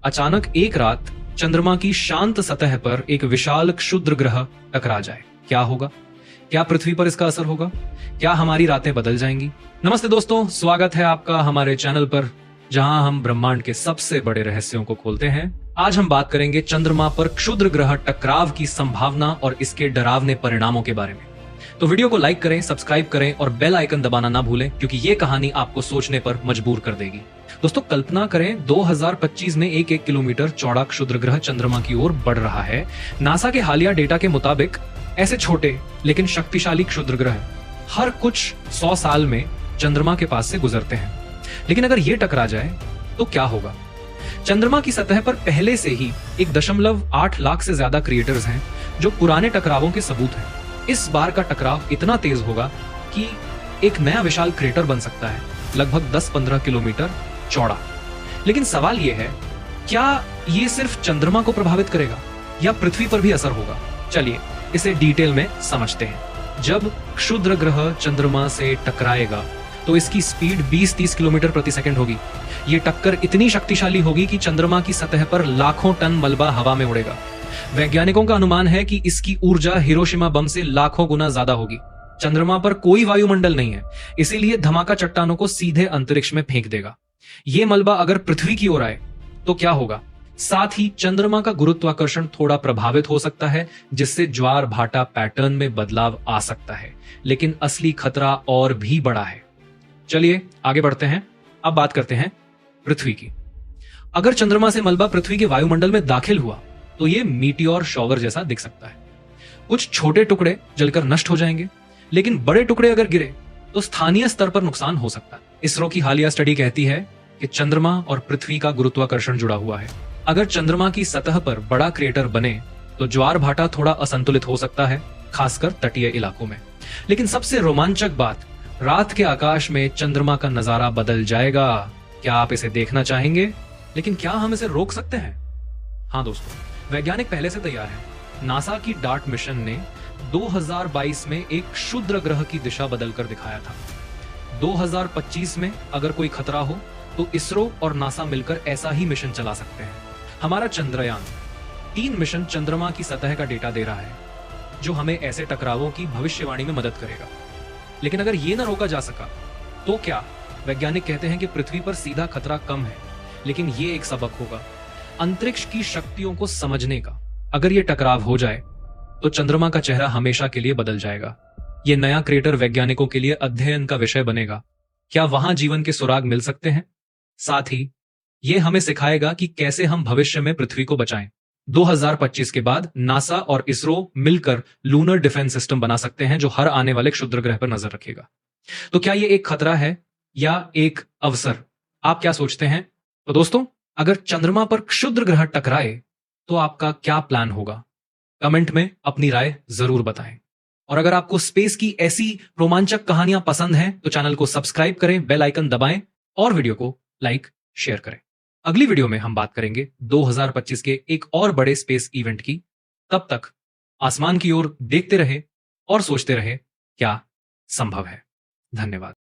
अचानक एक रात चंद्रमा की शांत सतह पर एक विशाल क्षुद्र ग्रह टकरा जाए, क्या होगा? क्या पृथ्वी पर इसका असर होगा? क्या हमारी रातें बदल जाएंगी? नमस्ते दोस्तों, स्वागत है आपका हमारे चैनल पर, जहां हम ब्रह्मांड के सबसे बड़े रहस्यों को खोलते हैं। आज हम बात करेंगे चंद्रमा पर क्षुद्र ग्रह टकराव की संभावना और इसके डरावने परिणामों के बारे में। तो वीडियो को लाइक करें, सब्सक्राइब करें और बेल आइकन दबाना ना भूलें, क्योंकि ये कहानी आपको सोचने पर मजबूर कर देगी। दोस्तों, कल्पना करें 2025 में 1-1 किलोमीटर चौड़ा क्षुद्र ग्रह चंद्रमा की ओर बढ़ रहा है। नासा के हालिया डेटा के मुताबिक ऐसे छोटे लेकिन शक्तिशाली क्षुद्र ग्रह हर कुछ 100 साल में चंद्रमा के पास से गुजरते हैं। लेकिन अगर ये टकरा जाए तो क्या होगा? चंद्रमा की सतह पर पहले से ही 1.8 लाख से ज्यादा क्रिएटर्स हैं जो पुराने टकरावों के सबूत हैं। इस बार का टकराव इतना तेज होगा कि एक नया विशाल क्रेटर बन सकता है, लगभग 10-15 किलोमीटर चौड़ा। लेकिन सवाल यह है, क्या ये सिर्फ चंद्रमा को प्रभावित करेगा या पृथ्वी पर भी असर होगा? चलिए इसे डिटेल में समझते हैं। जब क्षुद्र ग्रह चंद्रमा से टकराएगा तो इसकी स्पीड 20-30 किलोमीटर प्रति सेकंड होगी। ये टक्कर इतनी शक्तिशाली होगी कि चंद्रमा की सतह पर लाखों टन मलबा हवा में उड़ेगा। वैज्ञानिकों का अनुमान है कि इसकी ऊर्जा हिरोशिमा बम से लाखों गुना ज्यादा होगी। चंद्रमा पर कोई वायुमंडल नहीं है, इसीलिए धमाका चट्टानों को सीधे अंतरिक्ष में फेंक देगा। यह मलबा अगर पृथ्वी की ओर आए तो क्या होगा? साथ ही चंद्रमा का गुरुत्वाकर्षण थोड़ा प्रभावित हो सकता है, जिससे ज्वार भाटा पैटर्न में बदलाव आ सकता है। लेकिन असली खतरा और भी बड़ा है। चलिए आगे बढ़ते हैं। अब बात करते हैं पृथ्वी की। अगर चंद्रमा से मलबा पृथ्वी के वायुमंडल में दाखिल हुआ तो यह मीटियोर शॉवर जैसा दिख सकता है। कुछ छोटे टुकड़े जलकर नष्ट हो जाएंगे, लेकिन बड़े टुकड़े अगर गिरे तो स्थानीय स्तर पर नुकसान हो सकता है। इसरो की हालिया स्टडी कहती है कि चंद्रमा और पृथ्वी का गुरुत्वाकर्षण जुड़ा हुआ है। अगर चंद्रमा की सतह पर बड़ा क्रेटर बने तो ज्वार भाटा थोड़ा असंतुलित हो सकता है, खासकर तटीय इलाकों में। लेकिन सबसे रोमांचक बात, रात के आकाश में चंद्रमा का नजारा बदल जाएगा। क्या आप इसे देखना चाहेंगे? लेकिन क्या हम इसे रोक सकते हैं? हाँ दोस्तों, वैज्ञानिक पहले से तैयार हैं। नासा की डार्ट मिशन ने 2022 में एक क्षुद्र ग्रह की दिशा बदलकर दिखाया था। 2025 में अगर कोई खतरा हो तो इसरो और नासा मिलकर ऐसा ही मिशन चला सकते हैं। हमारा चंद्रयान 3 मिशन चंद्रमा की सतह का डेटा दे रहा है, जो हमें ऐसे टकरावों की भविष्यवाणी में मदद करेगा। लेकिन अगर ये ना रोका जा सका तो क्या? वैज्ञानिक कहते हैं कि पृथ्वी पर सीधा खतरा कम है, लेकिन ये एक सबक होगा अंतरिक्ष की शक्तियों को समझने का। अगर ये टकराव हो जाए तो चंद्रमा का चेहरा हमेशा के लिए बदल जाएगा। ये नया क्रेटर वैज्ञानिकों के लिए अध्ययन का विषय बनेगा। क्या वहां जीवन के सुराग मिल सकते हैं? साथ ही ये हमें सिखाएगा कि कैसे हम भविष्य में पृथ्वी को बचाएं। 2025 के बाद नासा और इसरो मिलकर लूनर डिफेंस सिस्टम बना सकते हैं, जो हर आने वाले क्षुद्र ग्रह पर नजर रखेगा। तो क्या ये एक खतरा है या एक अवसर? आप क्या सोचते हैं? तो दोस्तों, अगर चंद्रमा पर क्षुद्र ग्रह टकराए तो आपका क्या प्लान होगा? कमेंट में अपनी राय जरूर बताएं। और अगर आपको स्पेस की ऐसी रोमांचक कहानियां पसंद हैं तो चैनल को सब्सक्राइब करें, बेल आइकन दबाएं और वीडियो को लाइक शेयर करें। अगली वीडियो में हम बात करेंगे 2025 के एक और बड़े स्पेस इवेंट की। तब तक आसमान की ओर देखते रहे और सोचते रहे, क्या संभव है? धन्यवाद।